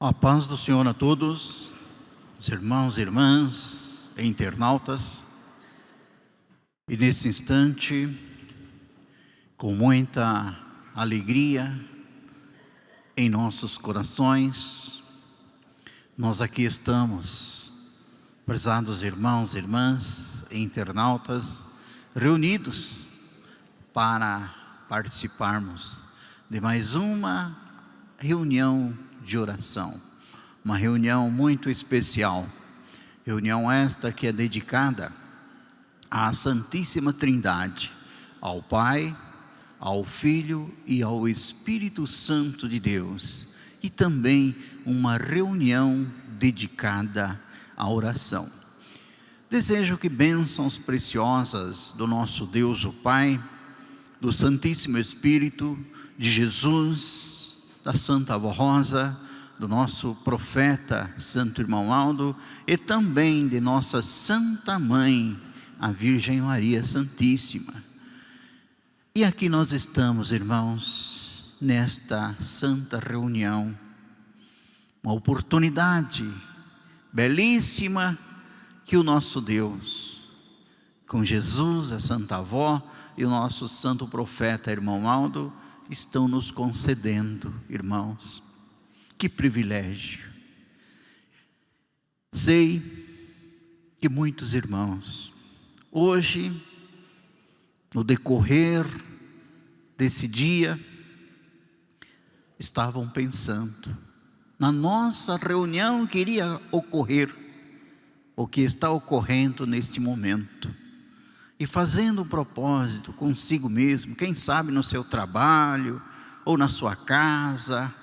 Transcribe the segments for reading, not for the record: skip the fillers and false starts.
A paz do Senhor a todos, os irmãos e irmãs, internautas. E nesse instante, com muita alegria em nossos corações, nós aqui estamos, prezados irmãos e irmãs, internautas, reunidos para participarmos de mais uma reunião de oração, uma reunião muito especial, reunião esta que é dedicada à Santíssima Trindade, ao Pai, ao Filho e ao Espírito Santo de Deus, e também uma reunião dedicada à oração. Desejo que bênçãos preciosas do nosso Deus o Pai, do Santíssimo Espírito, de Jesus, da Santa Avó Rosa, do nosso profeta Santo Irmão Aldo, e também de nossa Santa Mãe, a Virgem Maria Santíssima. E aqui nós estamos, irmãos, nesta santa reunião, uma oportunidade belíssima que o nosso Deus, com Jesus, a Santa Avó e o nosso Santo Profeta Irmão Aldo, estão nos concedendo, irmãos. Que privilégio. Sei que muitos irmãos, hoje, no decorrer desse dia, estavam pensando na nossa reunião que iria ocorrer, o que está ocorrendo neste momento, e fazendo um propósito consigo mesmo, quem sabe no seu trabalho, ou na sua casa,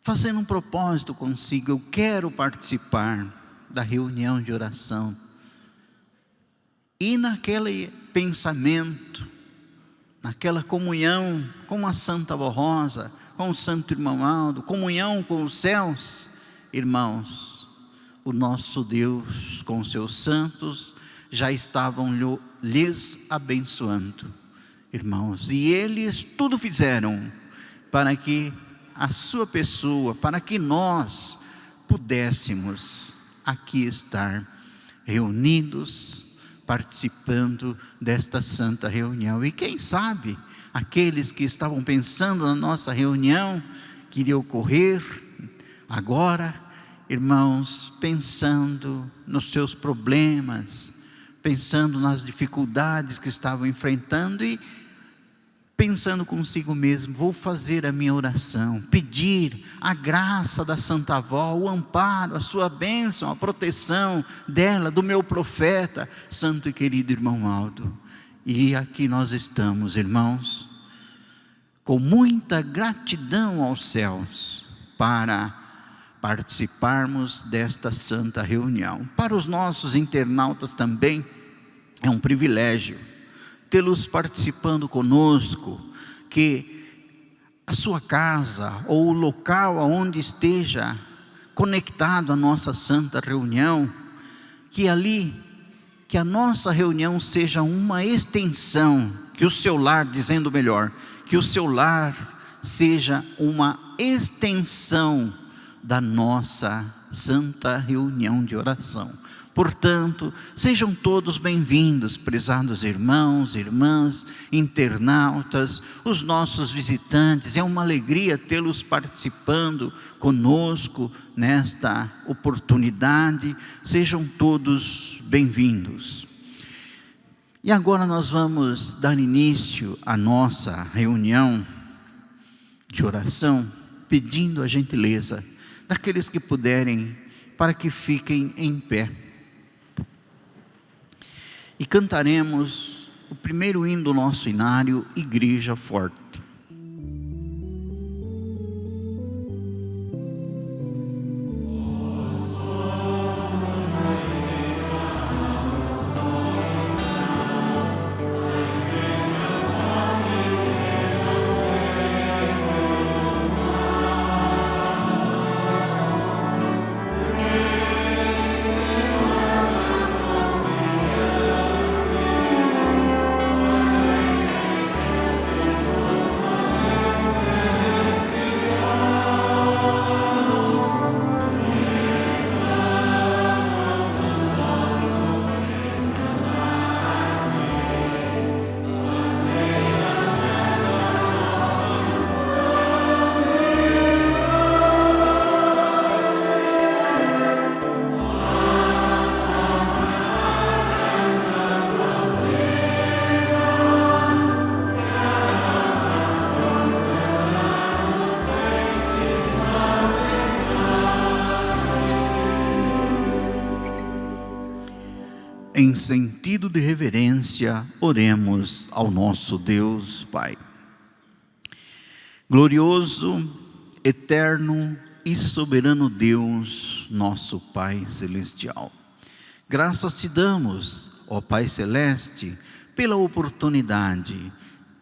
fazendo um propósito consigo: eu quero participar da reunião de oração. E naquele pensamento, naquela comunhão com a Santa Avó Rosa, com o Santo Irmão Aldo, comunhão com os céus, irmãos, o nosso Deus com os seus santos já estavam lhes abençoando, irmãos, e eles tudo fizeram para que a sua pessoa, para que nós pudéssemos aqui estar reunidos, participando desta santa reunião. E quem sabe, aqueles que estavam pensando na nossa reunião, que iria ocorrer agora, irmãos, pensando nos seus problemas, pensando nas dificuldades que estavam enfrentando e pensando consigo mesmo: vou fazer a minha oração, pedir a graça da Santa Avó, o amparo, a sua bênção, a proteção dela, do meu profeta, santo e querido Irmão Aldo. E aqui nós estamos, irmãos, com muita gratidão aos céus, para participarmos desta santa reunião. Para os nossos internautas também é um privilégio tê-los participando conosco, que a sua casa ou o local onde esteja conectado à nossa santa reunião, que ali, que a nossa reunião seja uma extensão, que o seu lar, dizendo melhor, que o seu lar seja uma extensão da nossa santa reunião de oração. Portanto, sejam todos bem-vindos, prezados irmãos, irmãs, internautas, os nossos visitantes. É uma alegria tê-los participando conosco nesta oportunidade. Sejam todos bem-vindos. E agora nós vamos dar início à nossa reunião de oração, pedindo a gentileza daqueles que puderem, para que fiquem em pé. E cantaremos o primeiro hino do nosso inário, Igreja Forte. em sentido de reverência, oremos ao nosso Deus Pai. Glorioso, eterno e soberano Deus, nosso Pai Celestial, graças te damos, ó Pai Celeste, pela oportunidade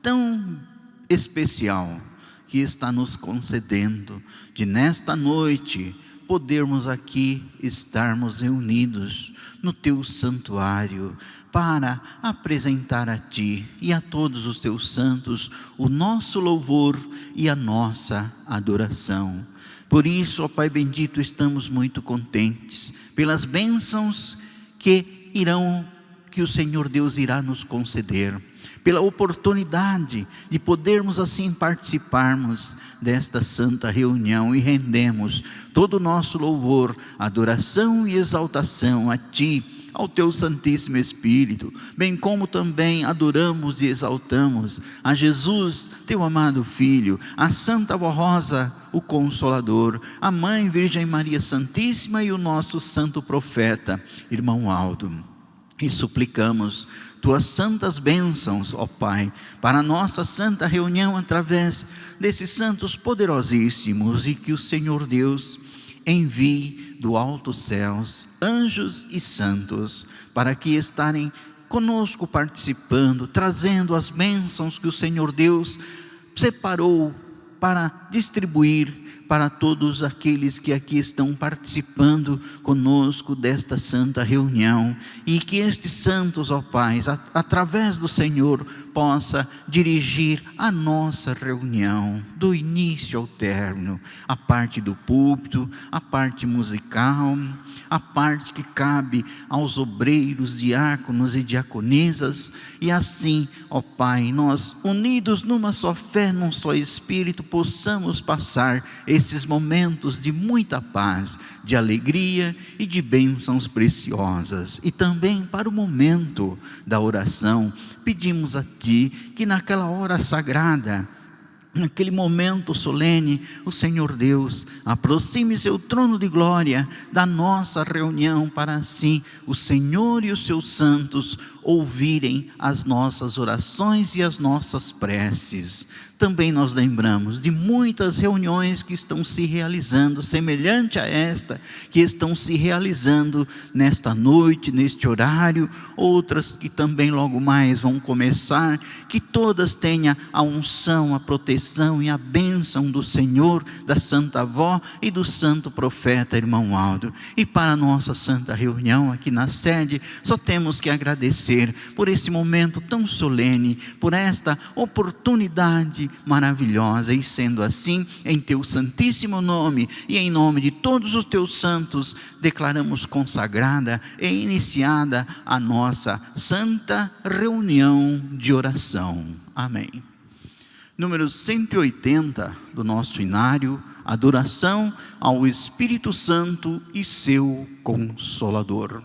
tão especial que está nos concedendo de nesta noite podermos aqui estarmos reunidos no teu santuário para apresentar a ti e a todos os teus santos o nosso louvor e a nossa adoração. Por isso, ó Pai bendito, estamos muito contentes pelas bênçãos que o Senhor Deus irá nos conceder, pela oportunidade de podermos assim participarmos desta santa reunião, e rendemos todo o nosso louvor, adoração e exaltação a ti, ao teu Santíssimo Espírito, bem como também adoramos e exaltamos a Jesus, teu amado Filho, a Santa Vó Rosa, o Consolador, a Mãe Virgem Maria Santíssima e o nosso santo profeta, irmão Aldo. E suplicamos tuas santas bênçãos, ó Pai, para a nossa santa reunião através desses santos poderosíssimos, e que o Senhor Deus envie do alto céus anjos e santos para que estarem conosco participando, trazendo as bênçãos que o Senhor Deus separou para distribuir para todos aqueles que aqui estão participando conosco desta santa reunião, e que estes santos, ó Pai, através do Senhor, possa dirigir a nossa reunião, do início ao término, a parte do púlpito, a parte musical, a parte que cabe aos obreiros, diáconos e diaconisas, e assim, ó Pai, nós unidos numa só fé, num só Espírito, possamos passar esses momentos de muita paz, de alegria e de bênçãos preciosas. E também para o momento da oração, pedimos a Ti que naquela hora sagrada, naquele momento solene, o Senhor Deus aproxime seu trono de glória da nossa reunião, para assim o Senhor e os seus santos ouvirem as nossas orações e as nossas preces. Também nós lembramos de muitas reuniões que estão se realizando, semelhante a esta, que estão se realizando nesta noite, neste horário, outras que também logo mais vão começar, que todas tenham a unção, a proteção e a bênção do Senhor, da Santa Avó e do Santo Profeta, irmão Aldo. E para a nossa santa reunião aqui na sede, só temos que agradecer por esse momento tão solene, por esta oportunidade maravilhosa, e sendo assim, em teu santíssimo nome e em nome de todos os teus santos, declaramos consagrada e iniciada a nossa santa reunião de oração. Amém. Número 180 do nosso inário, adoração ao Espírito Santo e seu Consolador.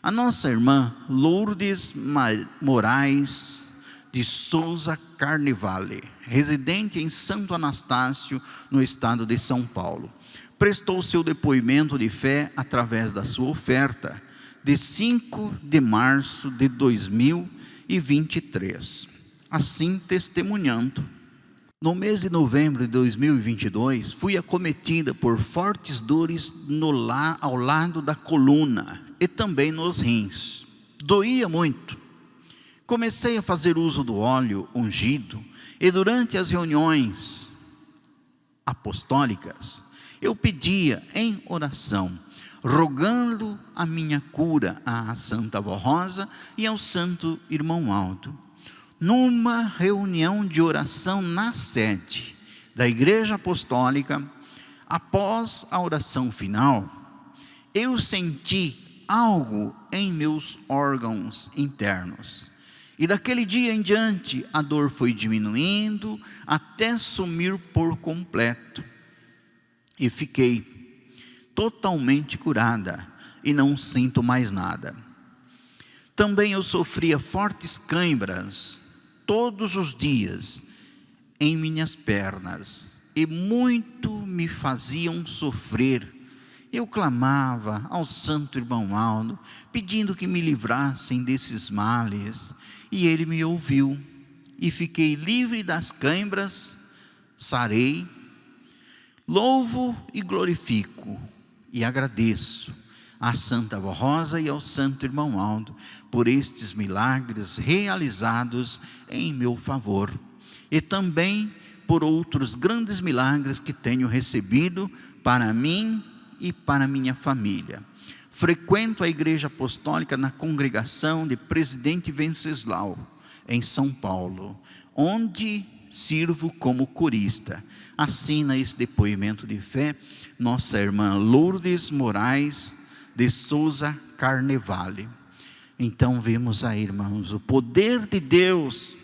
A nossa irmã Lourdes Moraes de Souza Carnevale, residente em Santo Anastácio, no estado de São Paulo, prestou seu depoimento de fé através da sua oferta de 5 de março de 2023, assim testemunhando: no mês de novembro de 2022, fui acometida por fortes dores ao lado da coluna e também nos rins. Doía muito. Comecei a fazer uso do óleo ungido e durante as reuniões apostólicas, eu pedia em oração, rogando a minha cura à Santa Avó Rosa e ao Santo Irmão Aldo. Numa reunião de oração na sede da Igreja Apostólica, após a oração final, eu senti algo em meus órgãos internos. E daquele dia em diante, a dor foi diminuindo até sumir por completo. E fiquei totalmente curada e não sinto mais nada. Também eu sofria fortes câimbras todos os dias em minhas pernas e muito me faziam sofrer. Eu clamava ao Santo Irmão Aldo, pedindo que me livrassem desses males, e ele me ouviu, e fiquei livre das câimbras, sarei. Louvo e glorifico, e agradeço à Santa Avó Rosa e ao Santo Irmão Aldo, por estes milagres realizados em meu favor, e também por outros grandes milagres que tenho recebido para mim e para minha família. Frequento a Igreja Apostólica na congregação de Presidente Venceslau, em São Paulo, onde sirvo como corista. Assina esse depoimento de fé nossa irmã Lourdes Moraes de Souza Carnevale. Então vemos aí, irmãos, o poder de Deus,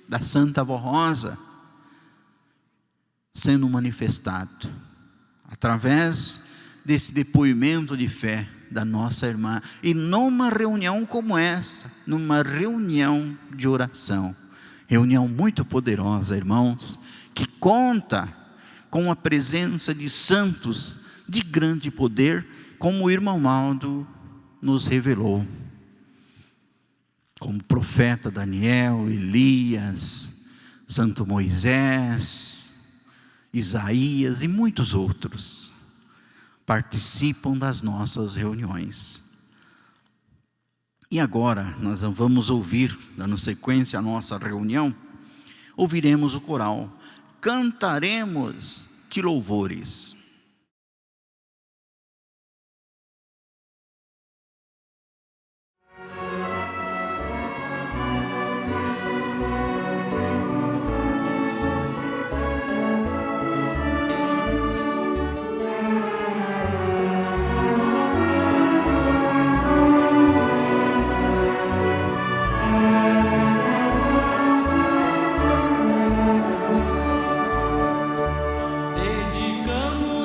da Santa Avó Rosa, sendo manifestado através desse depoimento de fé da nossa irmã, e numa reunião como essa, numa reunião de oração, reunião muito poderosa, irmãos, que conta com a presença de santos de grande poder, como o irmão Aldo nos revelou, como o profeta Daniel, Elias, Santo Moisés, Isaías e muitos outros participam das nossas reuniões. E agora nós vamos ouvir, dando sequência à nossa reunião, ouviremos o coral, cantaremos de louvores. Dedicamos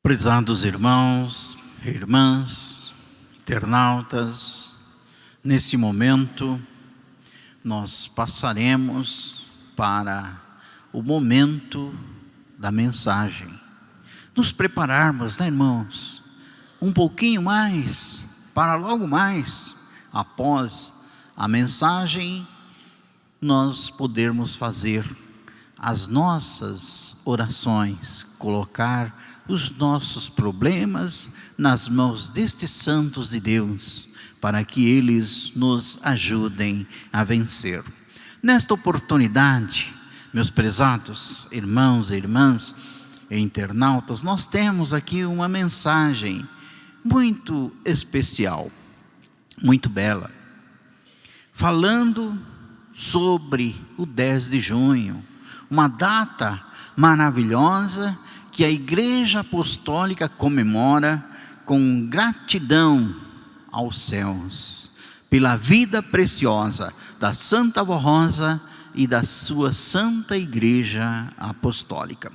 Prezados irmãos e irmãs, internautas, nesse momento nós passaremos para o momento da mensagem. Nos prepararmos, né, irmãos? Um pouquinho mais, para logo mais, após a mensagem, nós podermos fazer as nossas orações, colocar os nossos problemas nas mãos destes santos de Deus, para que eles nos ajudem a vencer. Nesta oportunidade, meus prezados irmãos e irmãs e internautas, nós temos aqui uma mensagem muito especial, muito bela, falando sobre o 10 de junho, uma data maravilhosa que a Igreja Apostólica comemora com gratidão aos céus, pela vida preciosa da Santa Avó Rosa e da sua Santa Igreja Apostólica.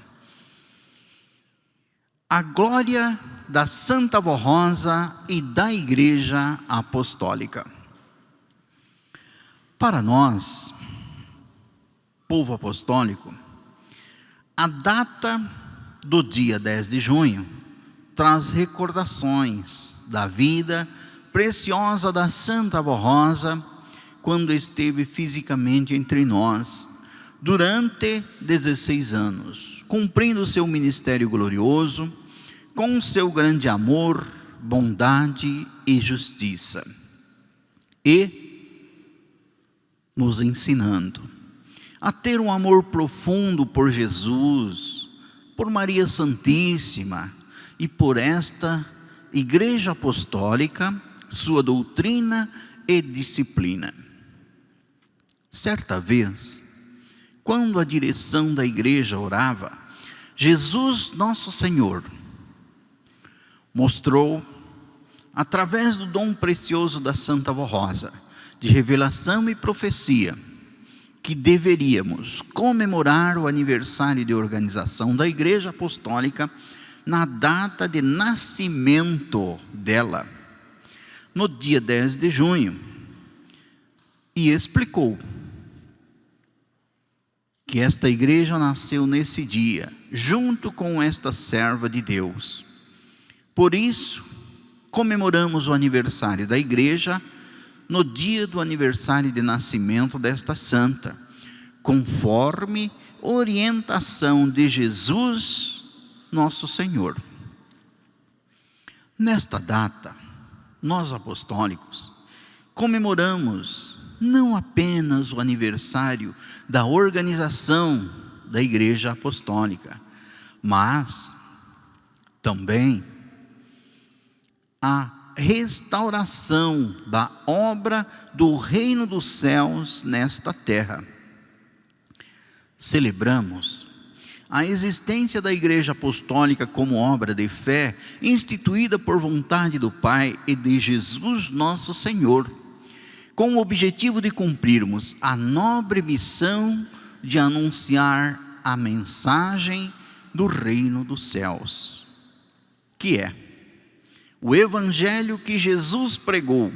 A glória da Santa Avó Rosa e da Igreja Apostólica. Para nós, povo apostólico, a data do dia 10 de junho traz recordações da vida preciosa da Santa Avó Rosa, quando esteve fisicamente entre nós, durante 16 anos, cumprindo seu ministério glorioso, com seu grande amor, bondade e justiça, e nos ensinando a ter um amor profundo por Jesus, por Maria Santíssima e por esta Igreja Apostólica, sua doutrina e disciplina. Certa vez, quando a direção da igreja orava, Jesus nosso Senhor mostrou, através do dom precioso da Santa Avó Rosa, de revelação e profecia, que deveríamos comemorar o aniversário de organização da Igreja Apostólica na data de nascimento dela, no dia 10 de junho, e explicou que esta igreja nasceu nesse dia, junto com esta serva de Deus. Por isso, comemoramos o aniversário da igreja no dia do aniversário de nascimento desta santa, conforme orientação de Jesus, nosso Senhor. Nesta data, nós apostólicos comemoramos não apenas o aniversário da organização da Igreja Apostólica, mas também a restauração da obra do reino dos céus nesta terra. Celebramos a existência da Igreja Apostólica como obra de fé, instituída por vontade do Pai e de Jesus nosso Senhor, com o objetivo de cumprirmos a nobre missão de anunciar a mensagem do reino dos céus, que é o evangelho que Jesus pregou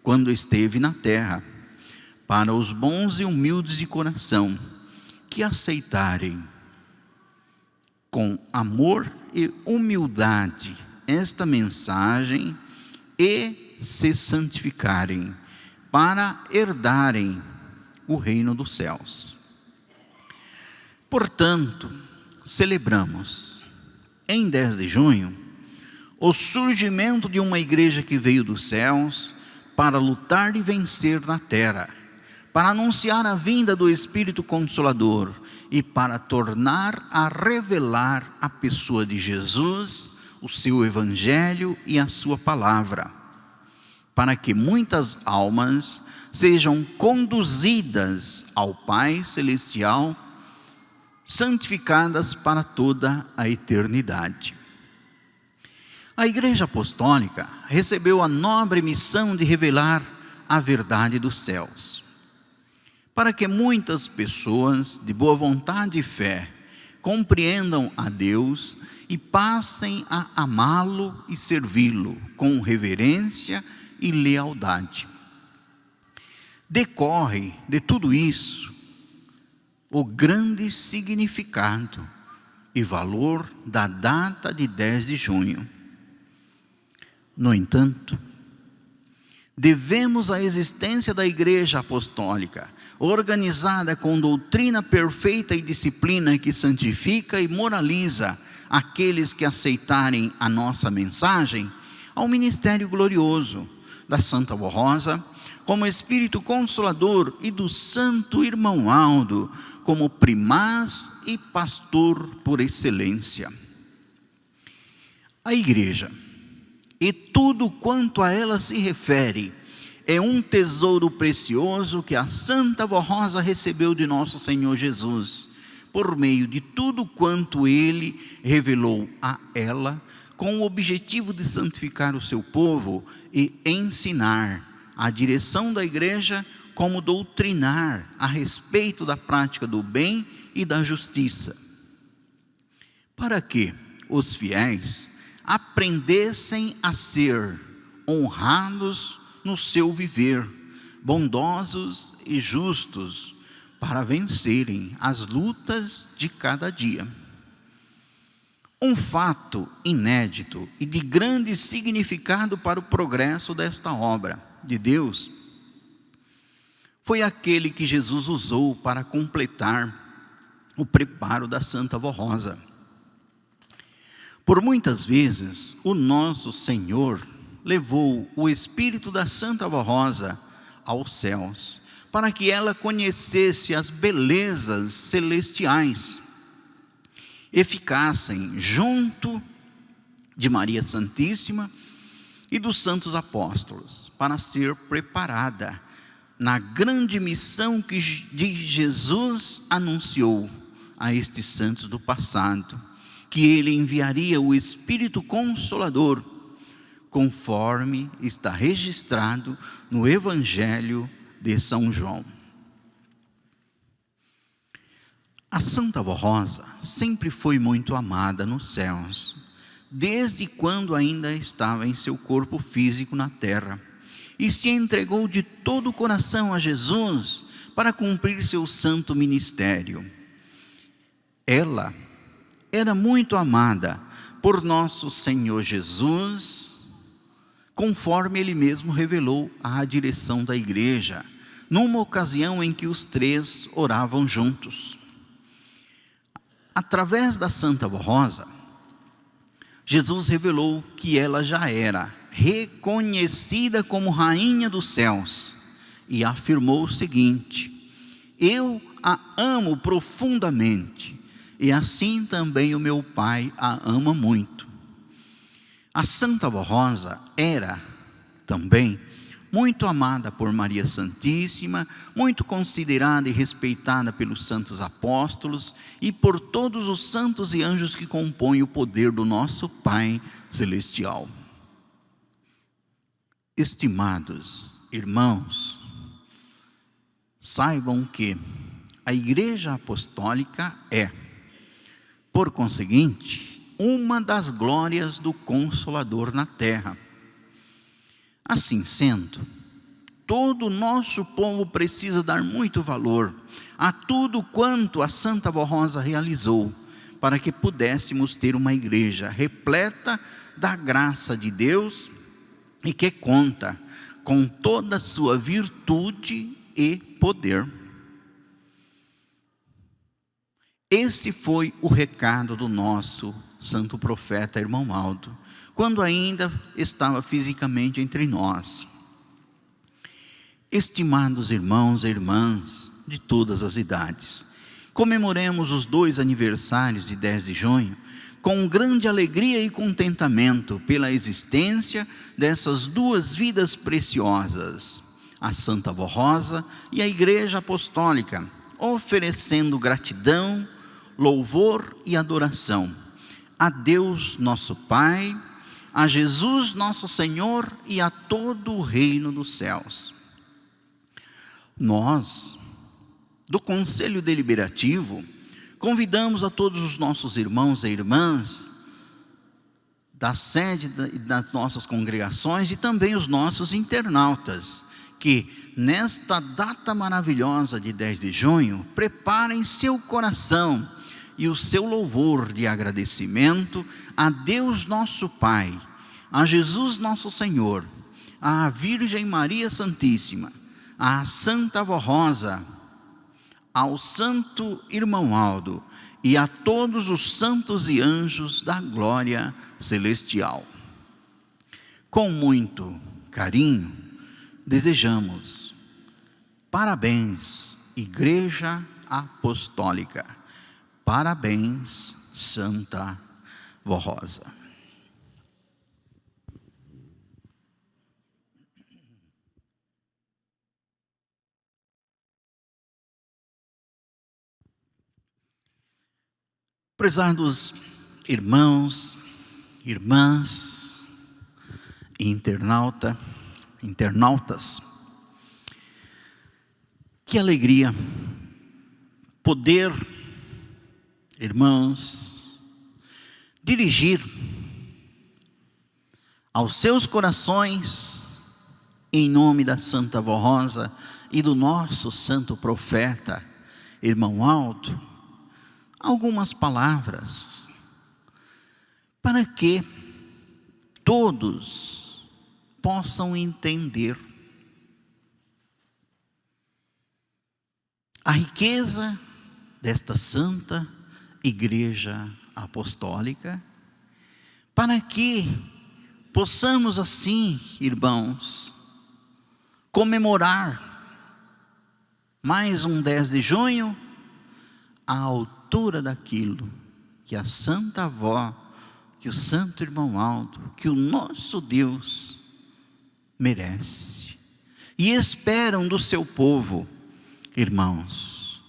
quando esteve na terra, para os bons e humildes de coração, que aceitarem com amor e humildade esta mensagem e se santificarem para herdarem o reino dos céus. Portanto, celebramos em 10 de junho o surgimento de uma igreja que veio dos céus para lutar e vencer na terra, para anunciar a vinda do Espírito Consolador e para tornar a revelar a pessoa de Jesus, o seu Evangelho e a sua palavra, para que muitas almas sejam conduzidas ao Pai Celestial, santificadas para toda a eternidade. A Igreja Apostólica recebeu a nobre missão de revelar a verdade dos céus, para que muitas pessoas de boa vontade e fé compreendam a Deus e passem a amá-lo e servi-lo com reverência e lealdade. Decorre de tudo isso o grande significado e valor da data de 10 de junho. No entanto, devemos a existência da Igreja Apostólica, organizada com doutrina perfeita e disciplina que santifica e moraliza aqueles que aceitarem a nossa mensagem, ao ministério glorioso da Santa Avó Rosa, como Espírito Consolador, e do Santo Irmão Aldo, como primaz e pastor por excelência. A Igreja, e tudo quanto a ela se refere, é um tesouro precioso que a Santa Avó Rosa recebeu de nosso Senhor Jesus, por meio de tudo quanto Ele revelou a ela, com o objetivo de santificar o seu povo e ensinar a direção da Igreja, como doutrinar a respeito da prática do bem e da justiça, para que os fiéis aprendessem a ser honrados no seu viver, bondosos e justos, para vencerem as lutas de cada dia. Um fato inédito e de grande significado para o progresso desta obra de Deus foi aquele que Jesus usou para completar o preparo da Santa Avó Rosa. Por muitas vezes, o nosso Senhor levou o Espírito da Santa Avó Rosa aos céus, para que ela conhecesse as belezas celestiais e ficassem junto de Maria Santíssima e dos santos apóstolos, para ser preparada na grande missão que Jesus anunciou a estes santos do passado, que Ele enviaria o Espírito Consolador, conforme está registrado no Evangelho de São João. A Santa Avó Rosa sempre foi muito amada nos céus, desde quando ainda estava em seu corpo físico na terra, e se entregou de todo o coração a Jesus para cumprir seu santo ministério. Ela era muito amada por nosso Senhor Jesus, conforme Ele mesmo revelou à direção da Igreja, numa ocasião em que os três oravam juntos. Através da Santa Avó Rosa, Jesus revelou que ela já era reconhecida como Rainha dos Céus, e afirmou o seguinte: eu a amo profundamente, e assim também o meu Pai a ama muito. A Santa Avó Rosa era também muito amada por Maria Santíssima, muito considerada e respeitada pelos santos apóstolos e por todos os santos e anjos que compõem o poder do nosso Pai Celestial. Estimados irmãos, saibam que a Igreja Apostólica é, por conseguinte, uma das glórias do Consolador na terra. Assim sendo, todo o nosso povo precisa dar muito valor a tudo quanto a Santa Avó Rosa realizou, para que pudéssemos ter uma igreja repleta da graça de Deus e que conta com toda a sua virtude e poder. Esse foi o recado do nosso santo profeta irmão Aldo, quando ainda estava fisicamente entre nós. Estimados irmãos e irmãs de todas as idades, comemoremos os 2 aniversários de 10 de junho com grande alegria e contentamento pela existência dessas 2 vidas preciosas, a Santa Avó Rosa e a Igreja Apostólica, oferecendo gratidão, louvor e adoração a Deus nosso Pai, a Jesus nosso Senhor e a todo o reino dos céus. Nós, do Conselho Deliberativo, convidamos a todos os nossos irmãos e irmãs da sede das nossas congregações e também os nossos internautas, que nesta data maravilhosa de 10 de junho, preparem seu coração e o seu louvor de agradecimento a Deus nosso Pai, a Jesus nosso Senhor, à Virgem Maria Santíssima, à Santa Vó Rosa, ao Santo Irmão Aldo e a todos os santos e anjos da glória celestial. Com muito carinho, desejamos parabéns, Igreja Apostólica, parabéns, Santa Vó Rosa. Prezados irmãos, irmãs, internautas, que alegria poder, irmãos, dirigir aos seus corações, em nome da Santa Vó Rosa e do nosso santo profeta, Irmão Aldo, algumas palavras, para que todos possam entender a riqueza desta Santa Igreja Apostólica, para que possamos assim, irmãos, comemorar mais um 10 de junho, à altura daquilo que a Santa Avó, que o Santo Irmão Aldo, que o nosso Deus merece e esperam do seu povo, irmãos.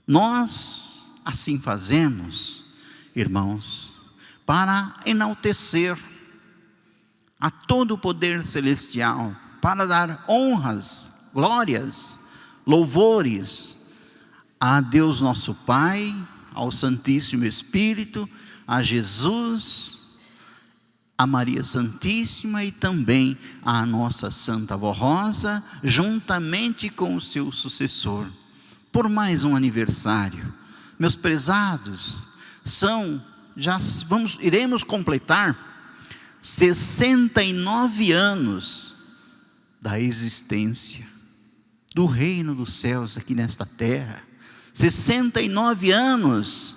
Nós assim fazemos, irmãos, para enaltecer a todo o poder celestial, para dar honras, glórias, louvores a Deus nosso Pai, ao Santíssimo Espírito, a Jesus, a Maria Santíssima e também a nossa Santa Vó Rosa, juntamente com o seu sucessor, por mais um aniversário. Meus prezados, iremos completar 69 anos da existência do reino dos céus aqui nesta terra. 69 anos,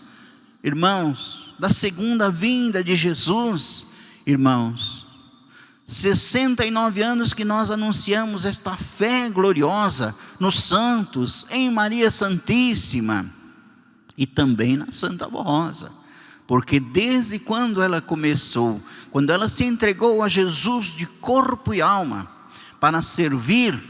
irmãos, da segunda vinda de Jesus, irmãos. 69 anos que nós anunciamos esta fé gloriosa nos santos, em Maria Santíssima e também na Santa Vó Rosa. Porque desde quando ela começou, quando ela se entregou a Jesus de corpo e alma, para servi-lo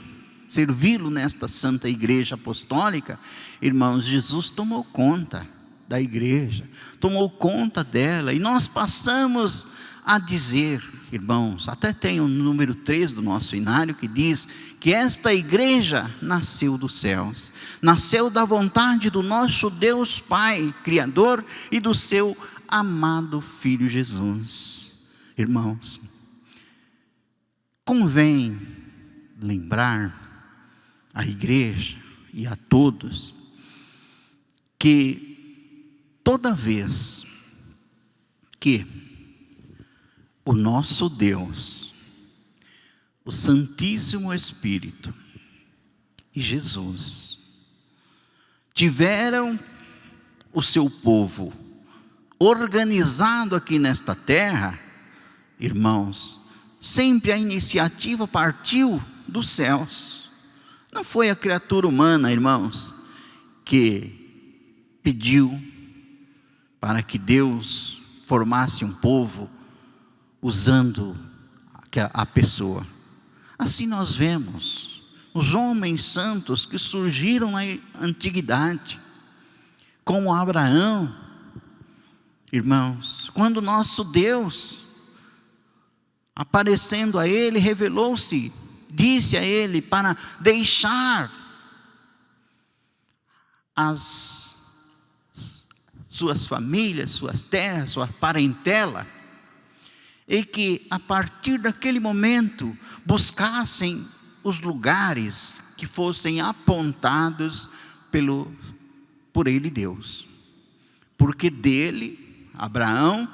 nesta Santa Igreja Apostólica, irmãos, Jesus tomou conta da igreja, tomou conta dela, e nós passamos a dizer, irmãos, até tem o número 3 do nosso inário que diz que esta igreja nasceu dos céus, nasceu da vontade do nosso Deus Pai, Criador, e do seu amado Filho Jesus. Irmãos, convém lembrar a igreja e a todos que toda vez que o nosso Deus, o Santíssimo Espírito e Jesus tiveram o seu povo organizado aqui nesta terra, irmãos, sempre a iniciativa partiu dos céus. Não foi a criatura humana, irmãos, que pediu para que Deus formasse um povo usando a pessoa. Assim nós vemos os homens santos que surgiram na antiguidade, como Abraão, irmãos, quando nosso Deus, aparecendo a ele, revelou-se, disse a ele para deixar suas famílias, suas terras, sua parentela, e que a partir daquele momento buscassem os lugares que fossem apontados por ele, Deus, porque dele, Abraão,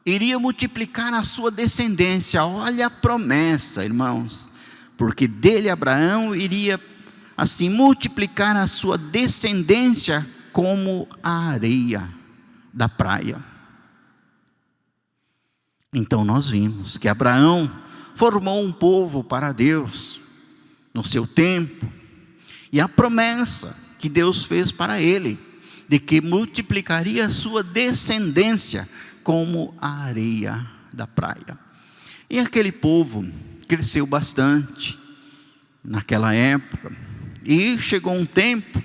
iria multiplicar a sua descendência. Olha a promessa, irmãos, porque dele, Abraão, iria assim multiplicar a sua descendência como a areia da praia. Então nós vimos que Abraão formou um povo para Deus no seu tempo, e a promessa que Deus fez para ele, de que multiplicaria a sua descendência como a areia da praia. E aquele povo cresceu bastante naquela época, e chegou um tempo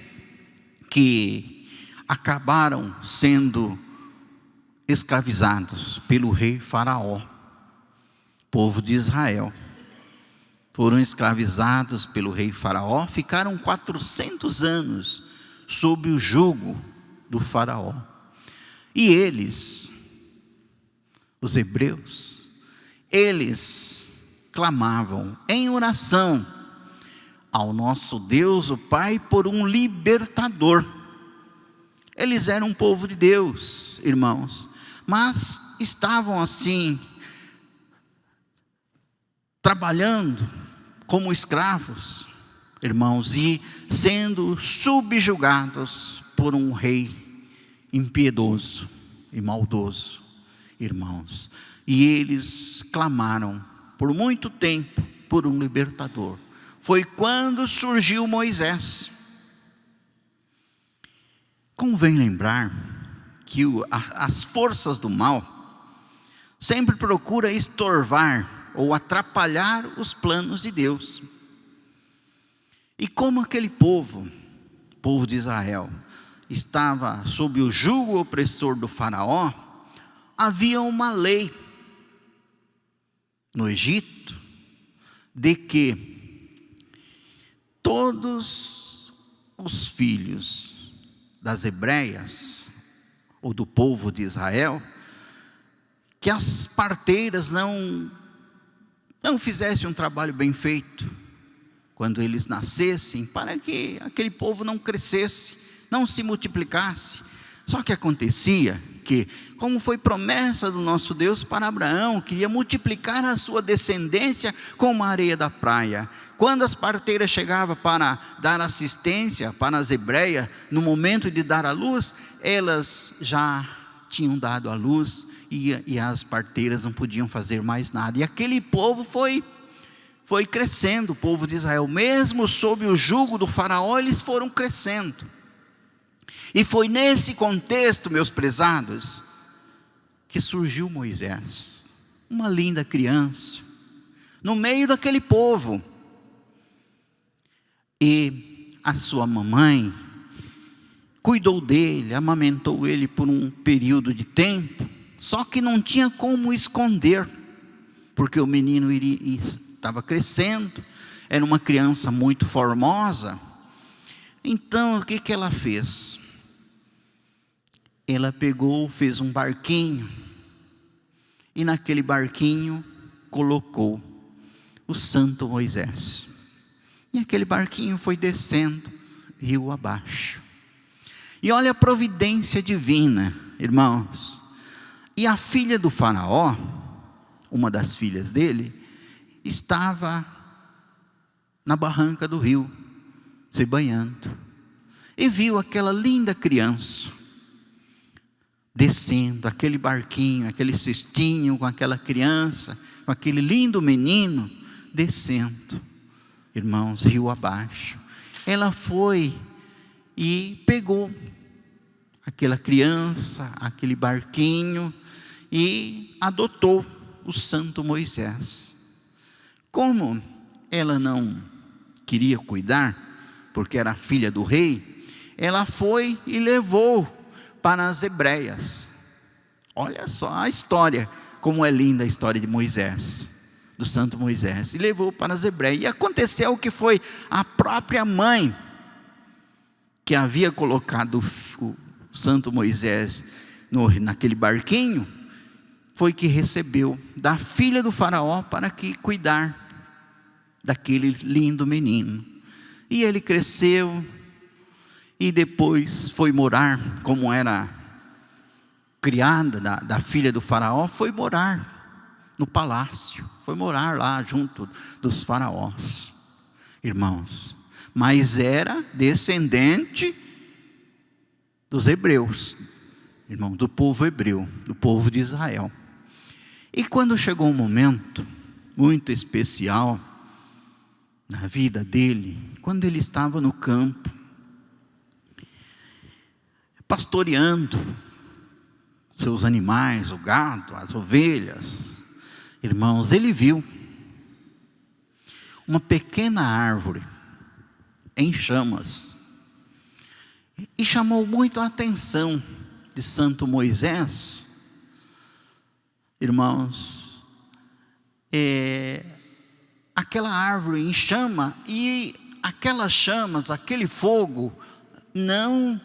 que acabaram sendo escravizados pelo rei Faraó. Povo de Israel foram escravizados pelo rei Faraó, ficaram 400 anos sob o jugo do Faraó. E eles, os hebreus, eles clamavam em oração ao nosso Deus, o Pai, por um libertador. Eles eram um povo de Deus, irmãos, mas estavam assim, trabalhando como escravos, irmãos, e sendo subjugados por um rei impiedoso e maldoso, irmãos. E eles clamaram por muito tempo por um libertador. Foi quando surgiu Moisés. Convém lembrar que as forças do mal sempre procuram estorvar ou atrapalhar os planos de Deus. E como aquele povo de Israel, estava sob o jugo opressor do Faraó, havia uma lei no Egito, de que todos os filhos das hebreias, ou do povo de Israel, que as parteiras não fizessem um trabalho bem feito, quando eles nascessem, para que aquele povo não crescesse, não se multiplicasse. Só que acontecia que, como foi promessa do nosso Deus para Abraão, queria multiplicar a sua descendência como a areia da praia. Quando as parteiras chegavam para dar assistência para as hebreias, no momento de dar à luz, elas já tinham dado à luz, e as parteiras não podiam fazer mais nada. E aquele povo foi crescendo, o povo de Israel, mesmo sob o jugo do Faraó, eles foram crescendo. E foi nesse contexto, meus prezados, que surgiu Moisés, uma linda criança, no meio daquele povo. E a sua mamãe cuidou dele, amamentou ele por um período de tempo, só que não tinha como esconder, porque o menino estava crescendo, era uma criança muito formosa. Então o que ela fez? Ela pegou, fez um barquinho, e naquele barquinho colocou o santo Moisés. E aquele barquinho foi descendo rio abaixo. E olha a providência divina, irmãos. E a filha do Faraó, uma das filhas dele, estava na barranca do rio, se banhando, e viu aquela linda criança descendo, aquele barquinho, aquele cestinho com aquela criança, com aquele lindo menino descendo, irmãos, rio abaixo. Ela foi e pegou aquela criança, aquele barquinho, e adotou o santo Moisés. Como ela não queria cuidar, porque era filha do rei, ela foi e levou para as hebreias. Olha só a história, como é linda a história de Moisés, do santo Moisés, e levou para as hebreias. E aconteceu que foi a própria mãe que havia colocado o santo Moisés naquele barquinho, foi que recebeu da filha do faraó para que cuidar daquele lindo menino. E ele cresceu e depois foi morar, como era criada da filha do faraó, foi morar no palácio, foi morar lá junto dos faraós, irmãos. Mas era descendente dos hebreus, irmão, do povo hebreu, do povo de Israel. E quando chegou um momento muito especial na vida dele, quando ele estava no campo, pastoreando seus animais, o gado, as ovelhas, irmãos, ele viu uma pequena árvore em chamas, e chamou muito a atenção de santo Moisés. Irmãos, aquela árvore em chama, e aquelas chamas, aquele fogo, não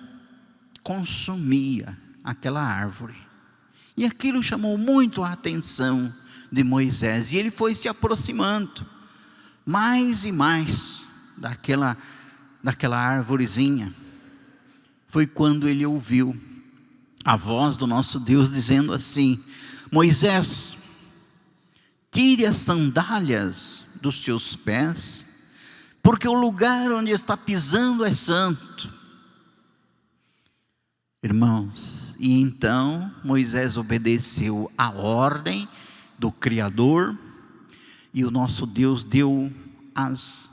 consumia aquela árvore. E aquilo chamou muito a atenção de Moisés, e ele foi se aproximando mais e mais daquela árvorezinha. Foi quando ele ouviu a voz do nosso Deus dizendo assim: Moisés, tire as sandálias dos seus pés, porque o lugar onde está pisando é santo. Irmãos, e então Moisés obedeceu a ordem do Criador, e o nosso Deus deu as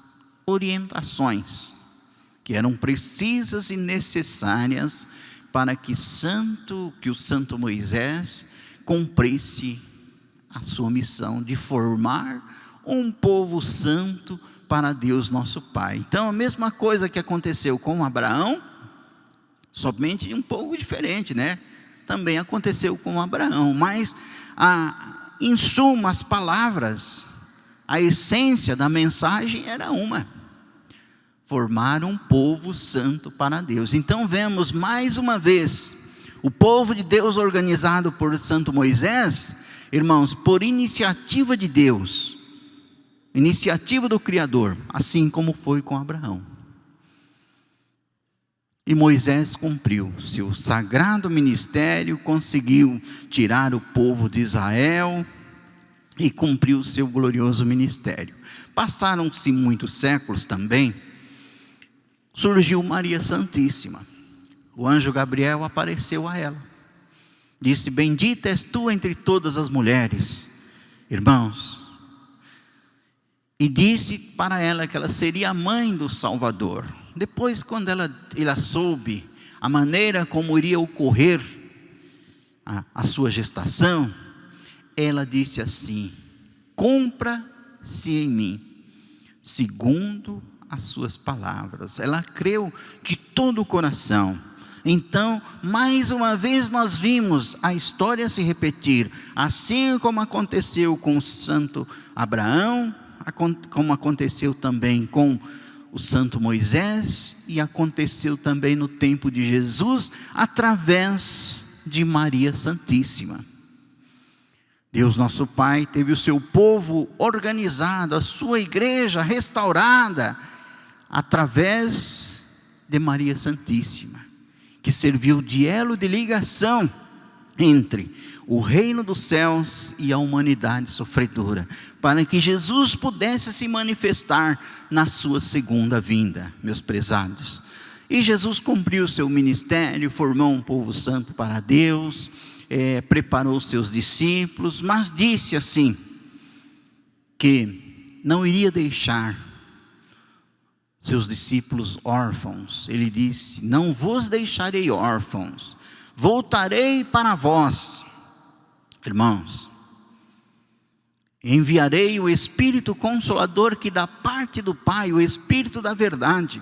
orientações que eram precisas e necessárias para que o santo Moisés cumprisse a sua missão de formar um povo santo para Deus nosso Pai. Então a mesma coisa que aconteceu com Abraão, somente um pouco diferente, né? Também aconteceu com Abraão, mas em suma, as palavras, a essência da mensagem era uma: formar um povo santo para Deus. Então vemos mais uma vez o povo de Deus organizado por santo Moisés, irmãos, por iniciativa de Deus, iniciativa do Criador, assim como foi com Abraão. E Moisés cumpriu seu sagrado ministério, conseguiu tirar o povo de Israel e cumpriu seu glorioso ministério. Passaram-se muitos séculos também, surgiu Maria Santíssima. O anjo Gabriel apareceu a ela, disse: bendita és tu entre todas as mulheres, irmãos, e disse para ela que ela seria a mãe do Salvador. Depois, quando ela soube a maneira como iria ocorrer a sua gestação, ela disse assim: cumpra-se em mim segundo as suas palavras. Ela creu de todo o coração. Então, mais uma vez nós vimos a história se repetir, assim como aconteceu com o santo Abraão, como aconteceu também com o santo Moisés, e aconteceu também no tempo de Jesus, através de Maria Santíssima. Deus nosso Pai teve o seu povo organizado, a sua igreja restaurada, através de Maria Santíssima, que serviu de elo de ligação entre o reino dos céus e a humanidade sofredora, para que Jesus pudesse se manifestar na sua segunda vinda, meus prezados. E Jesus cumpriu o seu ministério, formou um povo santo para Deus, preparou seus discípulos, mas disse assim, que não iria deixar seus discípulos órfãos. Ele disse: não vos deixarei órfãos, voltarei para vós. Irmãos, enviarei o Espírito Consolador, que da parte do Pai, o Espírito da verdade,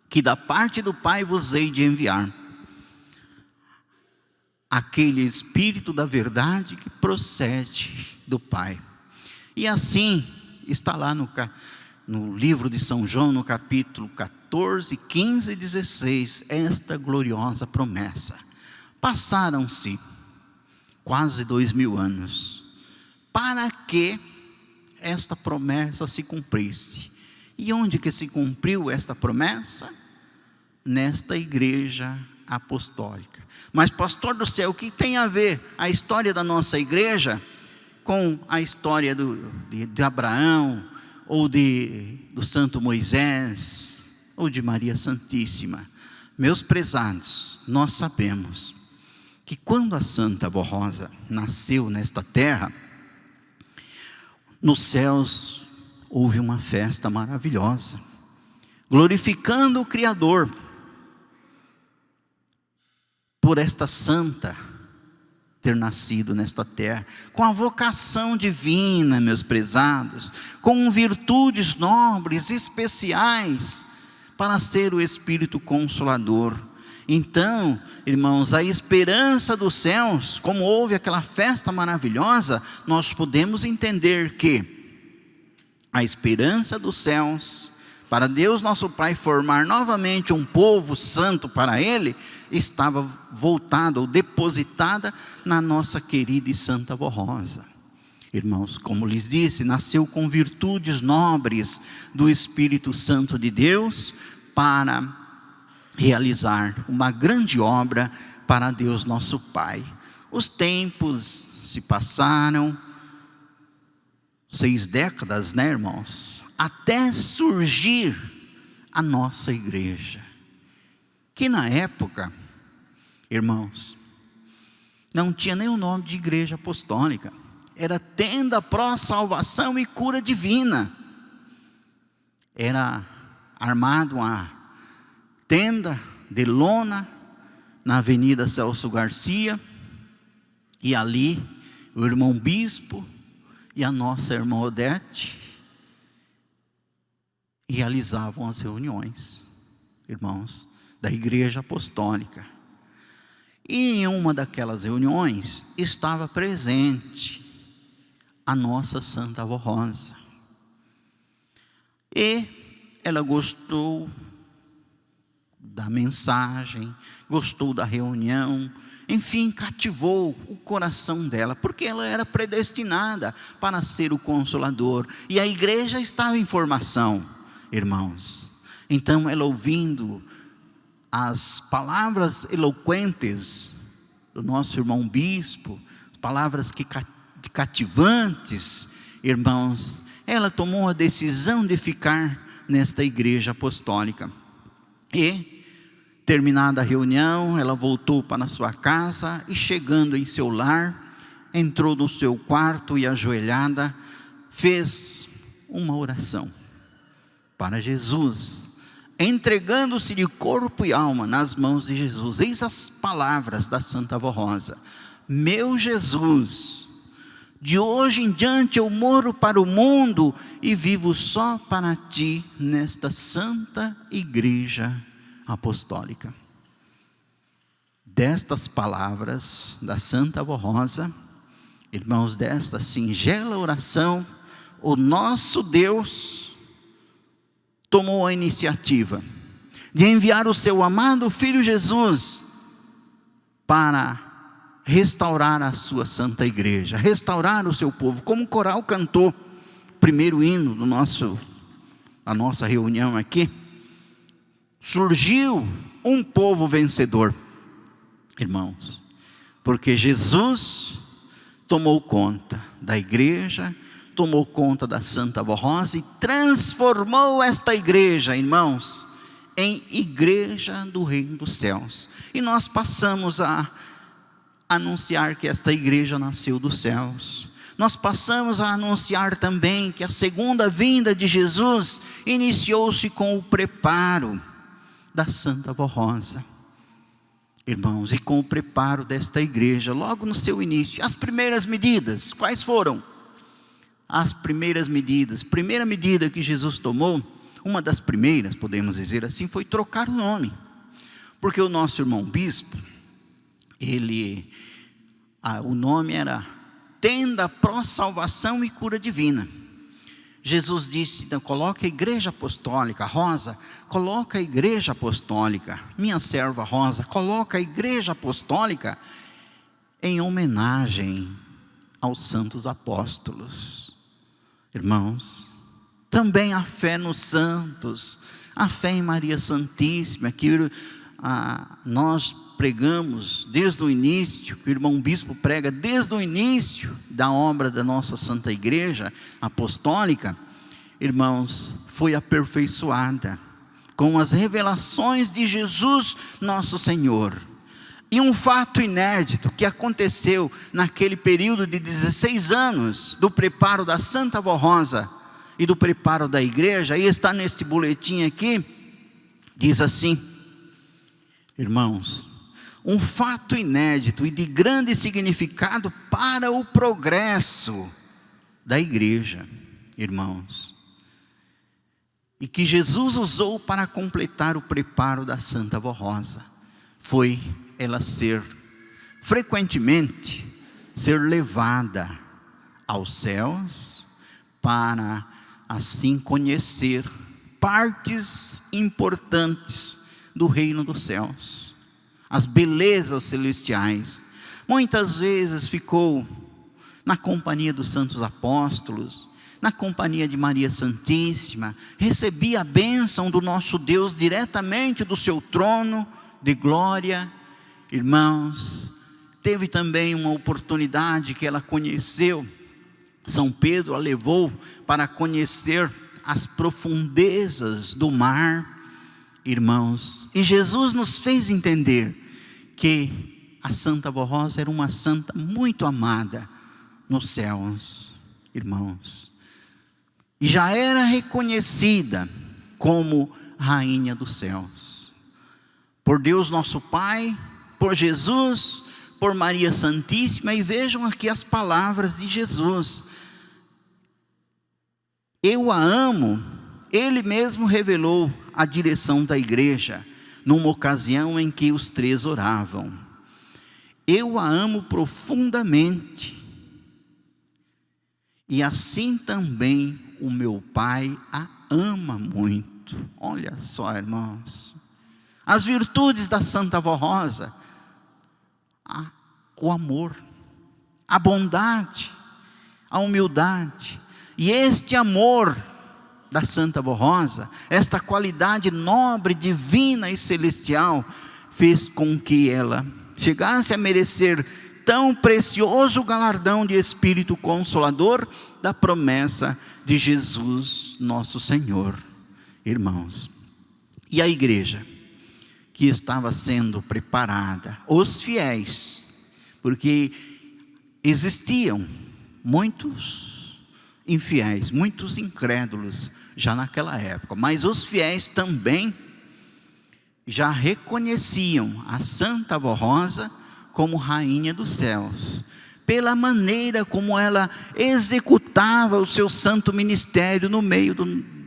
que da parte do Pai vos hei de enviar. Aquele Espírito da verdade que procede do Pai. E assim está lá no livro de São João, no capítulo 14, 15 e 16, esta gloriosa promessa. Passaram-se quase 2000 anos para que esta promessa se cumprisse. E onde que se cumpriu esta promessa? Nesta igreja apostólica. Mas, pastor do céu, o que tem a ver a história da nossa igreja com a história de Abraão, ou do santo Moisés, ou de Maria Santíssima? Meus prezados, nós sabemos que quando a Santa Avó Rosa nasceu nesta terra, nos céus houve uma festa maravilhosa, glorificando o Criador, por esta santa ter nascido nesta terra, com a vocação divina, meus prezados, com virtudes nobres, especiais, para ser o Espírito Consolador. Então, irmãos, a esperança dos céus, como houve aquela festa maravilhosa, nós podemos entender que a esperança dos céus, para Deus nosso Pai formar novamente um povo santo para Ele, estava voltada ou depositada na nossa querida e santa Avó Rosa. Irmãos, como lhes disse, nasceu com virtudes nobres do Espírito Santo de Deus para realizar uma grande obra para Deus nosso Pai. Os tempos se passaram, 6 décadas, né, irmãos? Até surgir a nossa igreja, que na época, irmãos, não tinha nem o nome de igreja apostólica, era tenda pró-salvação e cura divina. Era armado uma tenda de lona na Avenida Celso Garcia, e ali o irmão bispo e a nossa irmã Odete realizavam as reuniões, irmãos, da igreja apostólica. E em uma daquelas reuniões estava presente a nossa Santa Avó Rosa. E ela gostou da mensagem, gostou da reunião, enfim, cativou o coração dela, porque ela era predestinada para ser o Consolador, e a igreja estava em formação, irmãos. Então ela, ouvindo as palavras eloquentes do nosso irmão bispo, palavras cativantes, irmãos, ela tomou a decisão de ficar nesta igreja apostólica. E, terminada a reunião, ela voltou para a sua casa, e chegando em seu lar, entrou no seu quarto e, ajoelhada, fez uma oração para Jesus, entregando-se de corpo e alma nas mãos de Jesus. Eis as palavras da Santa Avó Rosa: meu Jesus, de hoje em diante eu morro para o mundo e vivo só para ti nesta santa igreja apostólica. Destas palavras da Santa Avó Rosa, irmãos, desta singela oração, o nosso Deus tomou a iniciativa de enviar o seu amado Filho Jesus para restaurar a sua santa igreja, restaurar o seu povo, como o coral cantou, primeiro hino da nossa reunião aqui. Surgiu um povo vencedor, irmãos, porque Jesus tomou conta da igreja, tomou conta da Santa Avó Rosa e transformou esta igreja, irmãos, em igreja do reino dos céus. E nós passamos a anunciar que esta igreja nasceu dos céus. Nós passamos a anunciar também que a segunda vinda de Jesus iniciou-se com o preparo da Santa Avó Rosa, irmãos, e com o preparo desta igreja, logo no seu início. As primeiras medidas, quais foram? As primeiras medidas, primeira medida que Jesus tomou, uma das primeiras, podemos dizer assim, foi trocar o nome, porque o nosso irmão bispo, o nome era Tenda Pró-Salvação e Cura Divina. Jesus disse: então, coloca a igreja apostólica, Rosa, coloca a igreja apostólica, minha serva Rosa, coloca a igreja apostólica em homenagem aos santos apóstolos. Irmãos, também a fé nos santos, a fé em Maria Santíssima, que nós pregamos desde o início, que o irmão bispo prega desde o início da obra da nossa Santa Igreja Apostólica, irmãos, foi aperfeiçoada com as revelações de Jesus nosso Senhor. E um fato inédito que aconteceu naquele período de 16 anos, do preparo da Santa Vó Rosa e do preparo da igreja, aí está neste boletim aqui, diz assim, irmãos, um fato inédito e de grande significado para o progresso da igreja, irmãos, e que Jesus usou para completar o preparo da Santa Vó Rosa, foi ela frequentemente ser levada aos céus, para assim conhecer partes importantes do reino dos céus, as belezas celestiais. Muitas vezes ficou na companhia dos santos apóstolos, na companhia de Maria Santíssima, recebia a bênção do nosso Deus diretamente do seu trono de glória. Irmãos, teve também uma oportunidade que ela conheceu, São Pedro a levou para conhecer as profundezas do mar, irmãos, e Jesus nos fez entender que a Santa Vó Rosa era uma santa muito amada nos céus, irmãos, e já era reconhecida como Rainha dos Céus, por Deus nosso Pai, por Jesus, por Maria Santíssima. E vejam aqui as palavras de Jesus: eu a amo. Ele mesmo revelou a direção da igreja, numa ocasião em que os três oravam: eu a amo profundamente, e assim também o meu Pai a ama muito. Olha só, irmãos, as virtudes da Santa Vó Rosa: o amor, a bondade, a humildade. E este amor da Santa Vó Rosa, esta qualidade nobre, divina e celestial, fez com que ela chegasse a merecer tão precioso galardão de Espírito Consolador, da promessa de Jesus nosso Senhor. Irmãos, e a igreja que estava sendo preparada, os fiéis, porque existiam muitos infiéis, muitos incrédulos já naquela época, mas os fiéis também já reconheciam a Santa Vó Rosa como Rainha dos Céus, pela maneira como ela executava o seu santo ministério no meio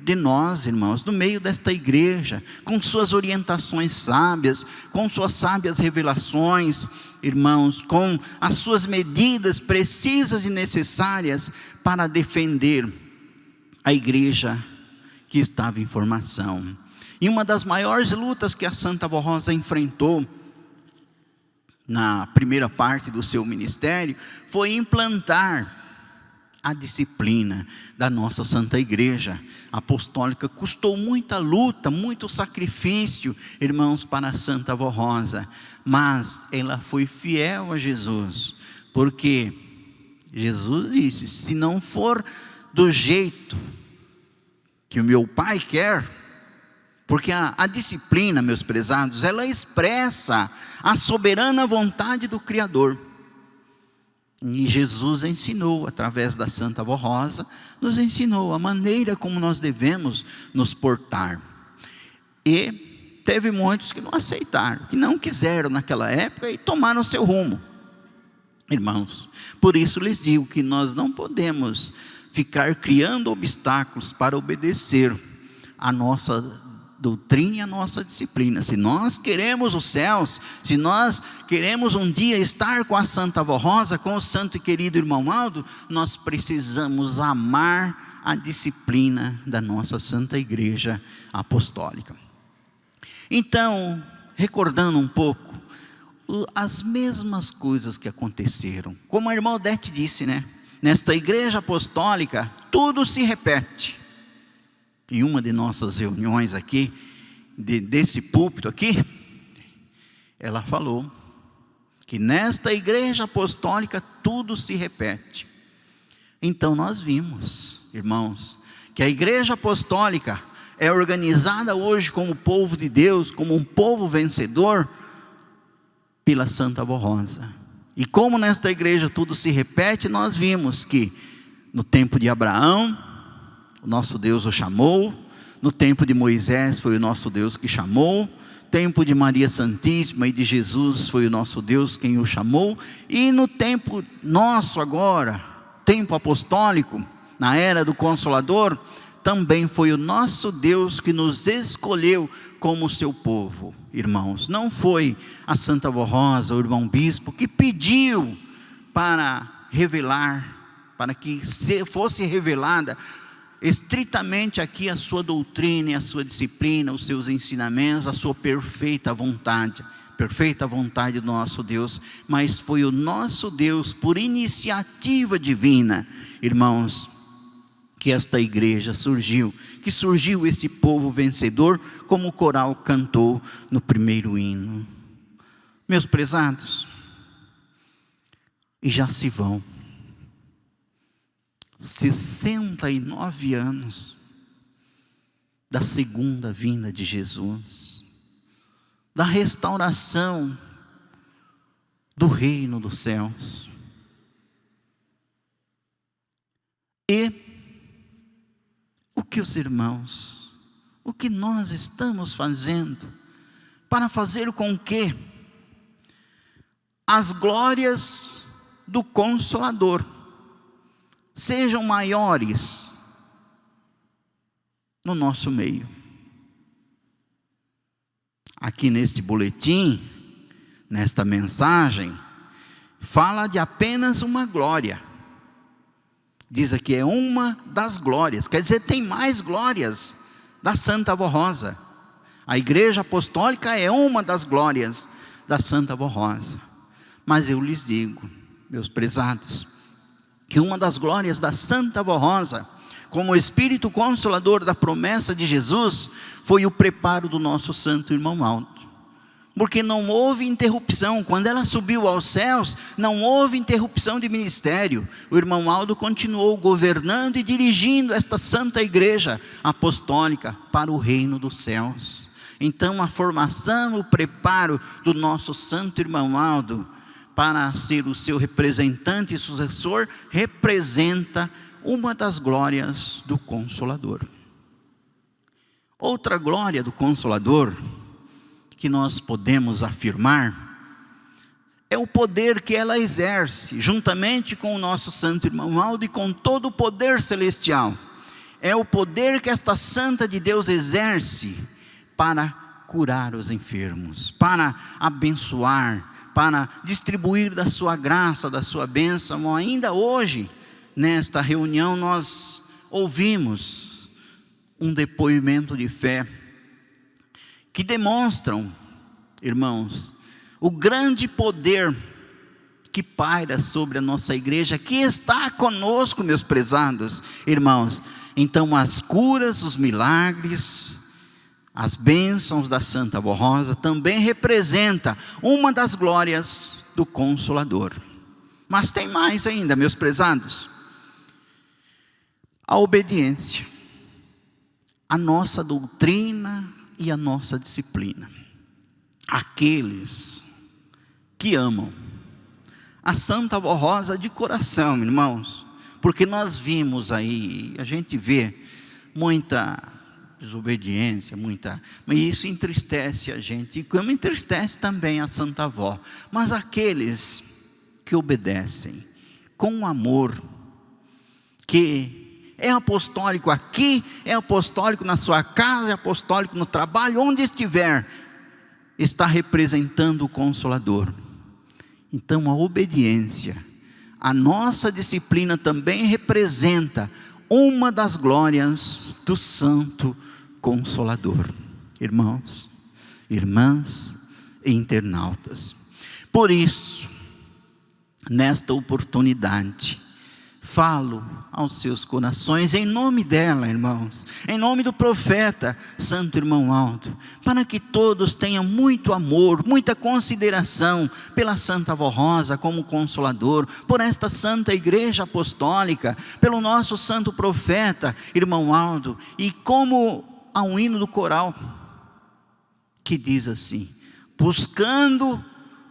de nós, irmãos, no meio desta igreja, com suas orientações sábias, com suas sábias revelações, irmãos, com as suas medidas precisas e necessárias para defender a igreja que estava em formação. E uma das maiores lutas que a Santa Vó Rosa enfrentou na primeira parte do seu ministério foi implantar a disciplina da nossa Santa Igreja Apostólica. Custou muita luta, muito sacrifício, irmãos, para a Santa Vó Rosa, mas ela foi fiel a Jesus, porque Jesus disse: se não for do jeito que o meu Pai quer, porque a disciplina, meus prezados, ela expressa a soberana vontade do Criador. E Jesus ensinou, através da Santa Vó Rosa, nos ensinou a maneira como nós devemos nos portar. E teve muitos que não aceitaram, que não quiseram naquela época e tomaram seu rumo. Irmãos, por isso lhes digo que nós não podemos ficar criando obstáculos para obedecer a nossa doutrina e a nossa disciplina. Se nós queremos os céus, se nós queremos um dia estar com a Santa Avó Rosa, com o santo e querido irmão Aldo, nós precisamos amar a disciplina da nossa Santa Igreja Apostólica. Então, recordando um pouco, as mesmas coisas que aconteceram, como a irmã Odete disse, né? Nesta Igreja Apostólica, tudo se repete. Em uma de nossas reuniões aqui, desse púlpito aqui, ela falou que nesta Igreja Apostólica tudo se repete. Então nós vimos, irmãos, que a Igreja Apostólica é organizada hoje como povo de Deus, como um povo vencedor, pela Santa Avó Rosa. E como nesta igreja tudo se repete, nós vimos que no tempo de Abraão, o nosso Deus o chamou. No tempo de Moisés foi o nosso Deus que chamou. No tempo de Maria Santíssima e de Jesus foi o nosso Deus quem o chamou. E no tempo nosso agora, tempo apostólico, na era do Consolador, também foi o nosso Deus que nos escolheu como seu povo, irmãos. Não foi a Santa Avó Rosa, o irmão bispo, que pediu para revelar, para que fosse revelada estritamente aqui a sua doutrina, a sua disciplina, os seus ensinamentos, a sua perfeita vontade do nosso Deus. Mas foi o nosso Deus, por iniciativa divina, irmãos, que esta igreja surgiu, que surgiu esse povo vencedor, como o coral cantou no primeiro hino. Meus prezados, e já se vão 69 anos da segunda vinda de Jesus, da restauração do reino dos céus. E o que os irmãos, o que nós estamos fazendo para fazer com que as glórias do Consolador sejam maiores no nosso meio? Aqui neste boletim, nesta mensagem, fala de apenas uma glória. Diz aqui, é uma das glórias, quer dizer, tem mais glórias da Santa Avó Rosa. A Igreja Apostólica é uma das glórias da Santa Avó Rosa. Mas eu lhes digo, meus prezados, que uma das glórias da Santa Avó Rosa, como o Espírito Consolador da promessa de Jesus, foi o preparo do nosso santo irmão Aldo. Porque não houve interrupção, quando ela subiu aos céus, não houve interrupção de ministério. O irmão Aldo continuou governando e dirigindo esta santa igreja apostólica para o reino dos céus. Então a formação, o preparo do nosso santo irmão Aldo, para ser o seu representante e sucessor, representa uma das glórias do Consolador. Outra glória do Consolador, que nós podemos afirmar, é o poder que ela exerce, juntamente com o nosso santo irmão Aldo e com todo o poder celestial. É o poder que esta santa de Deus exerce para curar os enfermos, para abençoar, para distribuir da sua graça, da sua bênção. Ainda hoje, nesta reunião, nós ouvimos um depoimento de fé, que demonstram, irmãos, o grande poder que paira sobre a nossa igreja, que está conosco, meus prezados irmãos. Então as curas, os milagres, as bênçãos da Santa Avó Rosa também representa uma das glórias do Consolador. Mas tem mais ainda, meus prezados. A obediência, a nossa doutrina e a nossa disciplina. Aqueles que amam a Santa Avó Rosa de coração, irmãos, porque nós vimos aí, a gente vê muita desobediência, mas isso entristece a gente, e como entristece também a Santa Avó. Mas aqueles que obedecem com amor, que É apostólico aqui, é apostólico na sua casa, é apostólico no trabalho, onde estiver, está representando o Consolador. Então a obediência, a nossa disciplina também representa uma das glórias do Santo Consolador. Irmãos, irmãs e internautas, por isso, nesta oportunidade, falo aos seus corações, em nome dela, irmãos, em nome do profeta Santo Irmão Aldo, para que todos tenham muito amor, muita consideração pela Santa Avó Rosa como Consolador, por esta Santa Igreja Apostólica, pelo nosso Santo Profeta Irmão Aldo, e como há um hino do coral, que diz assim: buscando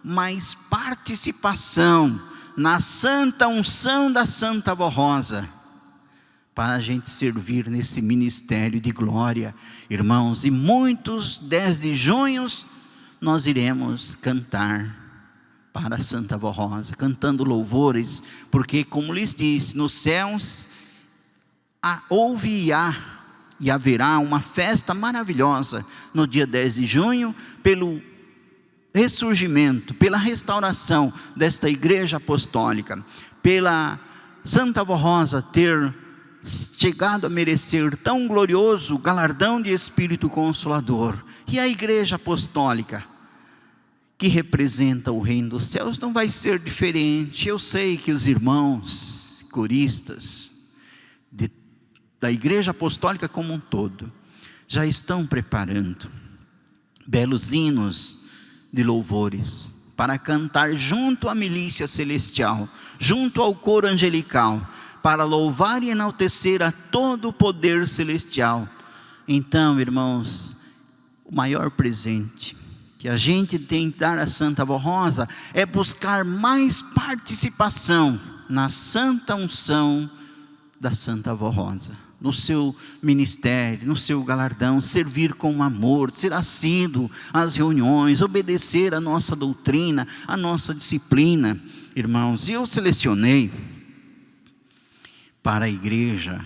mais participação na santa unção da Santa Avó Rosa, para a gente servir nesse ministério de glória, irmãos. E muitos 10 de junho nós iremos cantar para a Santa Avó Rosa, cantando louvores, porque como lhes disse, nos céus houve e haverá uma festa maravilhosa no dia 10 de junho, pelo ressurgimento, pela restauração desta igreja apostólica, pela Santa Avó Rosa ter chegado a merecer tão glorioso galardão de Espírito Consolador. E a igreja apostólica, que representa o reino dos céus, não vai ser diferente. Eu sei que os irmãos coristas da igreja apostólica como um todo já estão preparando belos hinos de louvores, para cantar junto à milícia celestial, junto ao coro angelical, para louvar e enaltecer a todo o poder celestial. Então, irmãos, o maior presente que a gente tem que dar à Santa Avó Rosa é buscar mais participação na santa unção da Santa Avó Rosa, no seu ministério, no seu galardão, servir com amor, ser assíduo às reuniões, obedecer a nossa doutrina, a nossa disciplina, irmãos. E eu selecionei para a igreja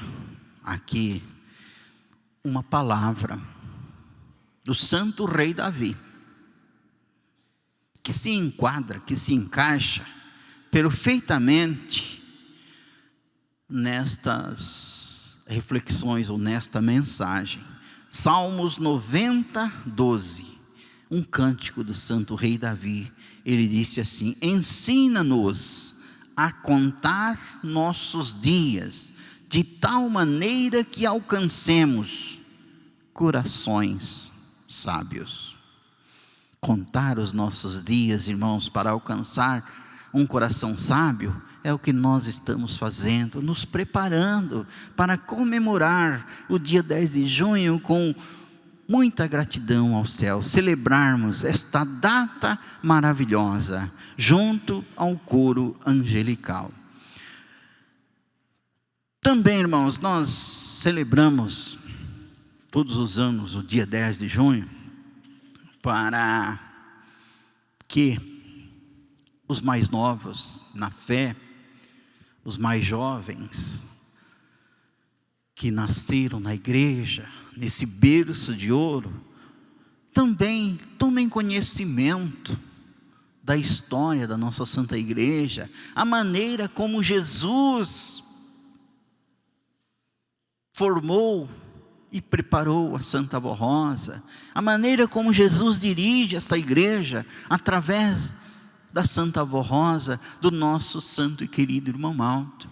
aqui uma palavra do Santo Rei Davi, que se enquadra, que se encaixa perfeitamente nestas reflexões ou nesta mensagem. Salmos 90, 12, um cântico do Santo Rei Davi. Ele disse assim: ensina-nos a contar nossos dias, de tal maneira que alcancemos corações sábios. Contar os nossos dias, irmãos, para alcançar um coração sábio, é o que nós estamos fazendo, nos preparando para comemorar o dia 10 de junho com muita gratidão ao céu, celebrarmos esta data maravilhosa, junto ao coro angelical. Também, irmãos, nós celebramos todos os anos o dia 10 de junho, para que os mais novos na fé, os mais jovens, que nasceram na igreja, nesse berço de ouro, também tomem conhecimento da história da nossa Santa Igreja, a maneira como Jesus formou e preparou a Santa Avó Rosa, a maneira como Jesus dirige esta igreja, através da Santa Avó Rosa, do nosso santo e querido irmão Aldo.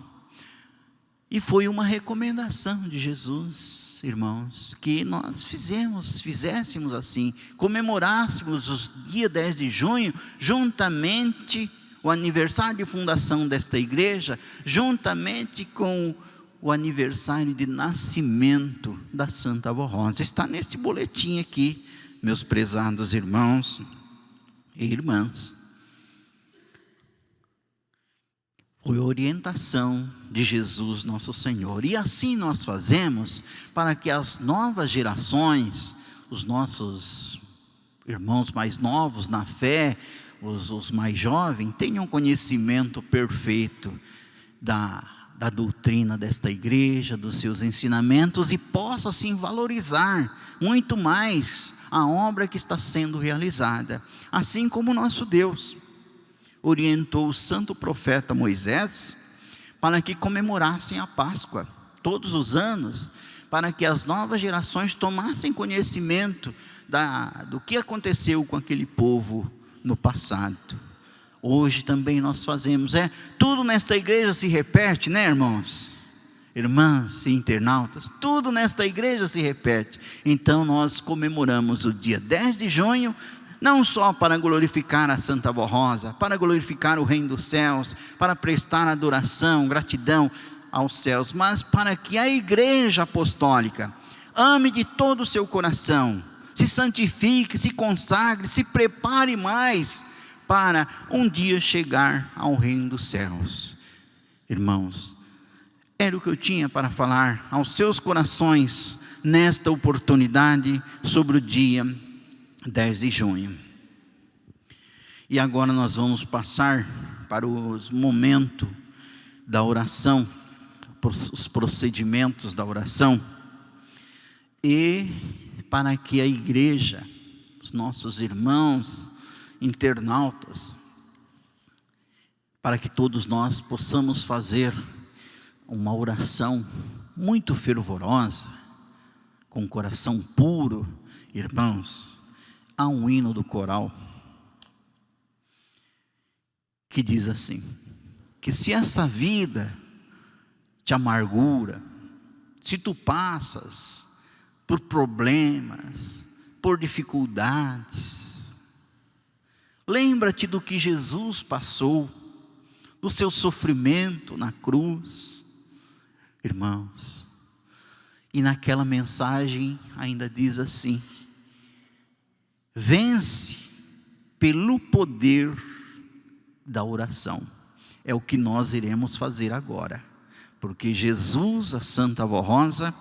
E foi uma recomendação de Jesus, irmãos, que nós fizéssemos assim, comemorássemos o dia 10 de junho, juntamente o aniversário de fundação desta igreja, juntamente com o aniversário de nascimento da Santa Avó Rosa. Está neste boletim aqui, meus prezados irmãos e irmãs. Foi orientação de Jesus nosso Senhor, e assim nós fazemos para que as novas gerações, os nossos irmãos mais novos na fé, os mais jovens, tenham conhecimento perfeito da doutrina desta igreja, dos seus ensinamentos, e possa assim valorizar muito mais a obra que está sendo realizada. Assim como o nosso Deus orientou o santo profeta Moisés para que comemorassem a Páscoa todos os anos, para que as novas gerações tomassem conhecimento do que aconteceu com aquele povo no passado. Hoje também nós fazemos, tudo nesta igreja se repete, né, irmãos? Irmãs e internautas, tudo nesta igreja se repete. Então nós comemoramos o dia 10 de junho, não só para glorificar a Santa Vó Rosa, para glorificar o Reino dos Céus, para prestar adoração, gratidão aos céus, mas para que a igreja apostólica ame de todo o seu coração, se santifique, se consagre, se prepare mais para um dia chegar ao Reino dos Céus. Irmãos, era o que eu tinha para falar aos seus corações nesta oportunidade sobre o dia 10 de junho. E agora nós vamos passar para o momento da oração, os procedimentos da oração, e para que a igreja, os nossos irmãos internautas, para que todos nós possamos fazer uma oração muito fervorosa, com o coração puro. Irmãos, há um hino do coral que diz assim: que se essa vida te amargura, se tu passas por problemas, por dificuldades, lembra-te do que Jesus passou, do seu sofrimento na cruz. Irmãos, e naquela mensagem ainda diz assim: vence pelo poder da oração. É o que nós iremos fazer agora, porque Jesus, a Santa Vó Rosa,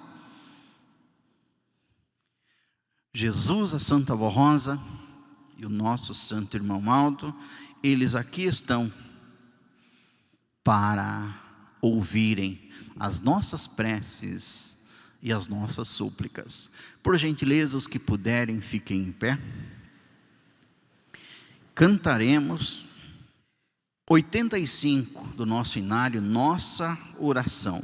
e o nosso Santo Irmão Aldo, eles aqui estão para ouvirem as nossas preces e as nossas súplicas. Por gentileza, os que puderem, fiquem em pé. Cantaremos 85 do nosso inário, Nossa Oração.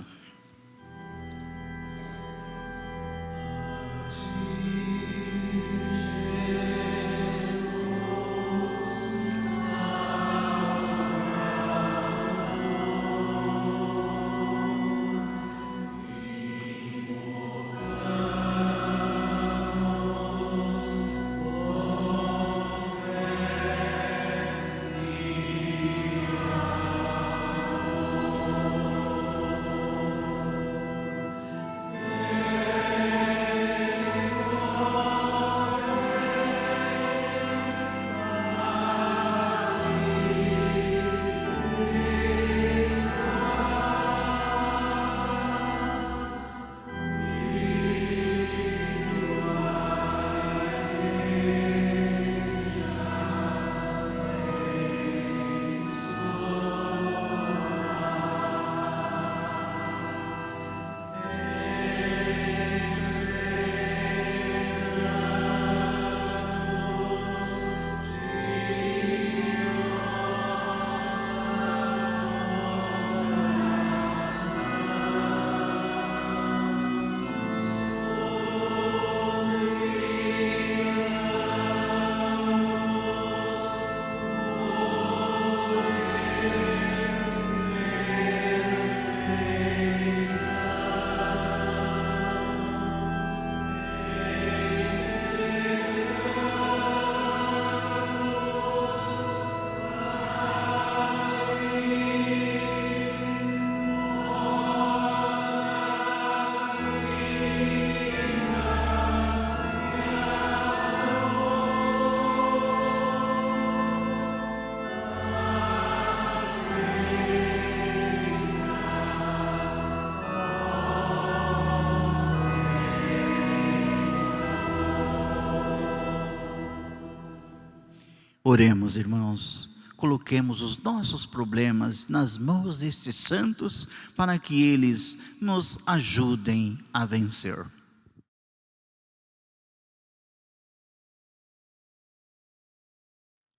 Oremos, irmãos, coloquemos os nossos problemas nas mãos destes santos, para que eles nos ajudem a vencer.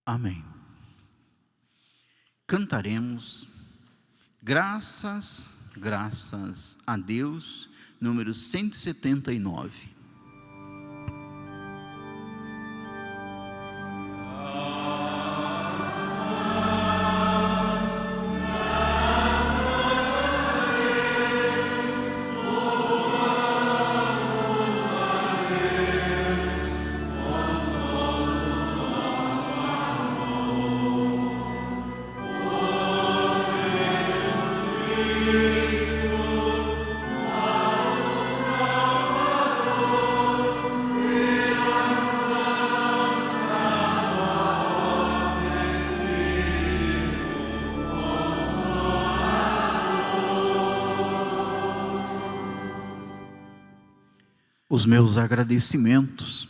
Amém. Cantaremos Graças, graças a Deus, número 179. Os meus agradecimentos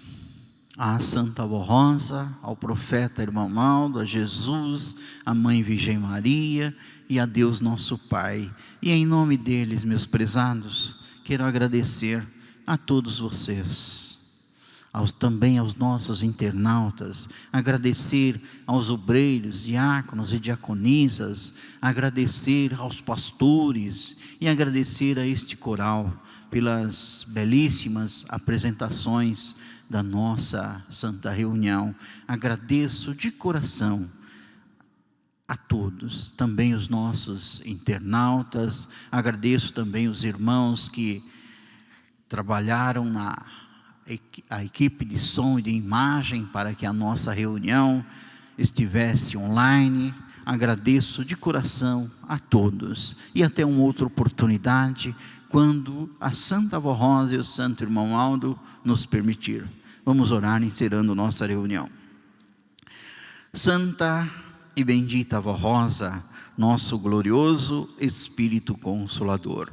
à Santa Avó Rosa, ao profeta Irmão Aldo, a Jesus, à Mãe Virgem Maria e a Deus nosso Pai. E em nome deles, meus prezados, quero agradecer a todos vocês, também aos nossos internautas, agradecer aos obreiros, diáconos e diaconisas, agradecer aos pastores e agradecer a este coral pelas belíssimas apresentações da nossa Santa Reunião. Agradeço de coração a todos, também os nossos internautas, agradeço também os irmãos que trabalharam a equipe de som e de imagem para que a nossa reunião estivesse online. Agradeço de coração a todos, e até uma outra oportunidade, quando a Santa Avó Rosa e o Santo Irmão Aldo nos permitir. Vamos orar encerrando nossa reunião. Santa e bendita Avó Rosa, nosso glorioso Espírito Consolador,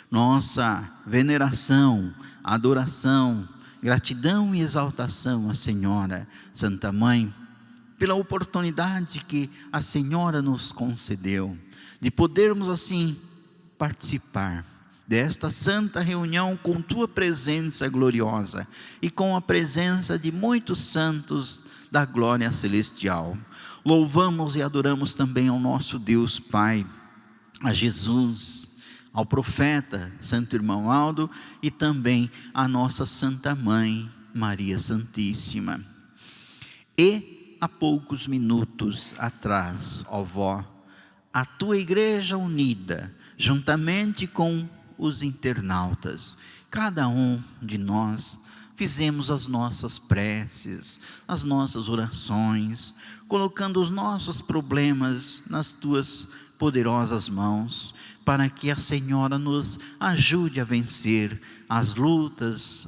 nossa veneração, adoração, gratidão e exaltação à Senhora, Santa Mãe, pela oportunidade que a Senhora nos concedeu, de podermos assim participar desta santa reunião com tua presença gloriosa e com a presença de muitos santos da glória celestial. Louvamos e adoramos também ao nosso Deus Pai, a Jesus, ao profeta Santo Irmão Aldo e também à nossa Santa Mãe Maria Santíssima. E há poucos minutos atrás, ó Vó, a tua igreja unida, juntamente com os internautas, cada um de nós fizemos as nossas preces, as nossas orações, colocando os nossos problemas nas tuas poderosas mãos, para que a Senhora nos ajude a vencer as lutas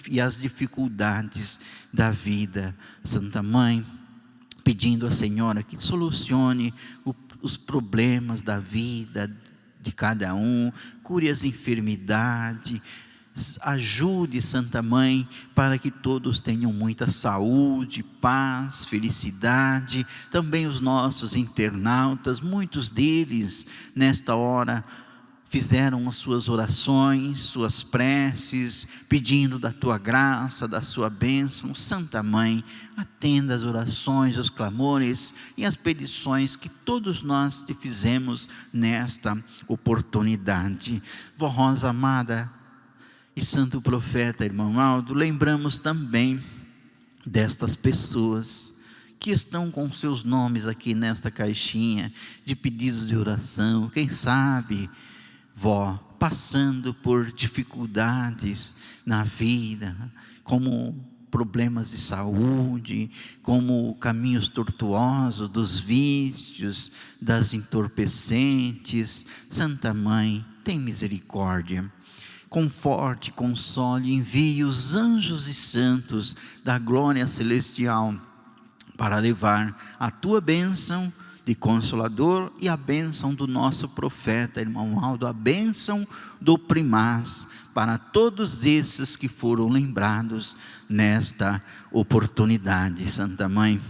e as dificuldades da vida. Santa Mãe, pedindo à Senhora que solucione os problemas da vida de cada um, cure as enfermidades, ajude, Santa Mãe, para que todos tenham muita saúde, paz, felicidade. Também os nossos internautas, muitos deles nesta hora fizeram as suas orações, suas preces, pedindo da tua graça, da sua bênção. Santa Mãe, atenda as orações, os clamores e as petições que todos nós te fizemos nesta oportunidade. Vó Rosa amada e santo profeta Irmão Aldo, lembramos também destas pessoas que estão com seus nomes aqui nesta caixinha de pedidos de oração. Quem sabe, Vó, passando por dificuldades na vida, como problemas de saúde, como caminhos tortuosos dos vícios, das entorpecentes. Santa Mãe, tem misericórdia. Conforte, console, envie os anjos e santos da glória celestial para levar a tua bênção de Consolador e a bênção do nosso profeta Irmão Aldo, a bênção do primaz para todos esses que foram lembrados nesta oportunidade, Santa Mãe.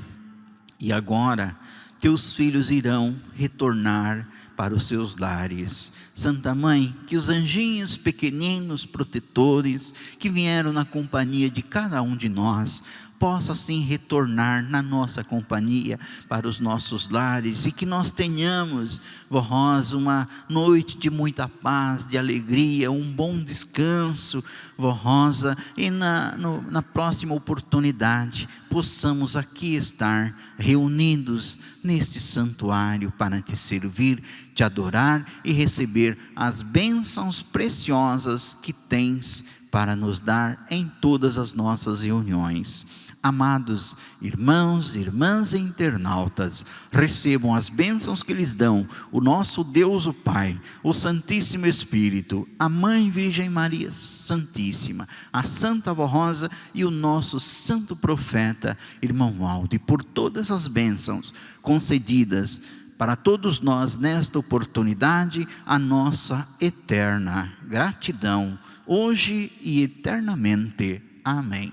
E agora teus filhos irão retornar para os seus lares. Santa Mãe, que os anjinhos pequeninos protetores que vieram na companhia de cada um de nós, possa assim retornar na nossa companhia para os nossos lares, e que nós tenhamos, Vó Rosa, uma noite de muita paz, de alegria, um bom descanso, Vó Rosa, e na próxima oportunidade possamos aqui estar reunidos neste santuário para te servir, te adorar e receber as bênçãos preciosas que tens para nos dar em todas as nossas reuniões. Amados irmãos, irmãs e internautas, recebam as bênçãos que lhes dão o nosso Deus, o Pai, o Santíssimo Espírito, a Mãe Virgem Maria Santíssima, a Santa Vó Rosa e o nosso Santo Profeta, Irmão Aldo, e por todas as bênçãos concedidas para todos nós nesta oportunidade, a nossa eterna gratidão, hoje e eternamente. Amém.